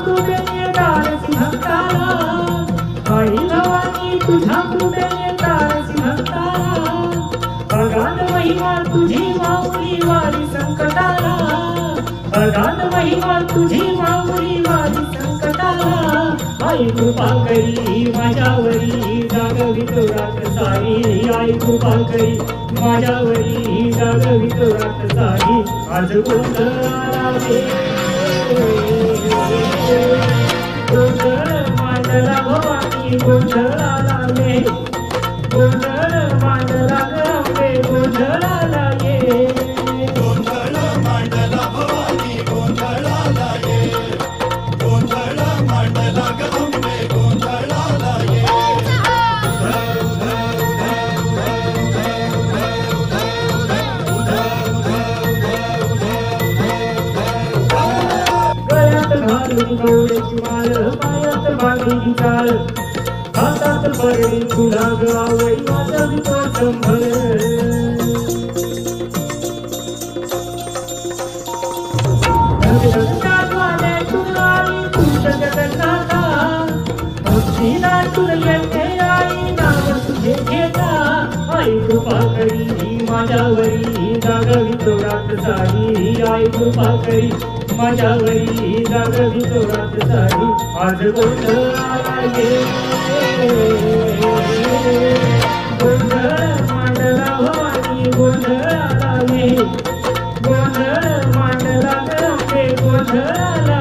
कृपेने तारसी भक्ताला, आई भवानी तुझ्या कृपेने तारसी भक्ताला, अगाध महिमा तुझी माऊली वारी संकटाला, अगाध महिमा तुझी माऊली वारी संकटाला, आई कृपा करी माझ्यावरी जागवितो रात सारी, आई कृपा करी माझ्यावरी जागवितो रात सारी, आज गोंधळ आला रे, गोंधळ मांडला भवानी गोंधळ आला रे, गोंधळ मांडला गंगे गोंधळ आला ये, गोंधळ मांडला भवानी गोंधळ आला ये, गोंधळ मांडला गंगे गोंधळ आला ये. गळ्यात घालून गवळ्याची माळ, पायात बांधली चाल, हातात परडी तुला गावई वाजवितो शंभर, जगन्नाथवाल्यातून आली तुझ जगन्नाथा, भक्तीला तुला येते आई नाव तुझे घेता, आई कृपा करी माझ्यावरी जागवितो रात सारी, आई कृपा करी माझ्यावरी जागवितो रात सारी, आज गोंधळ आला ये, गोंधळ मांडला भवानी गोंधळ आला ये, गोंधळ मांडला गंगे गोंधळ आला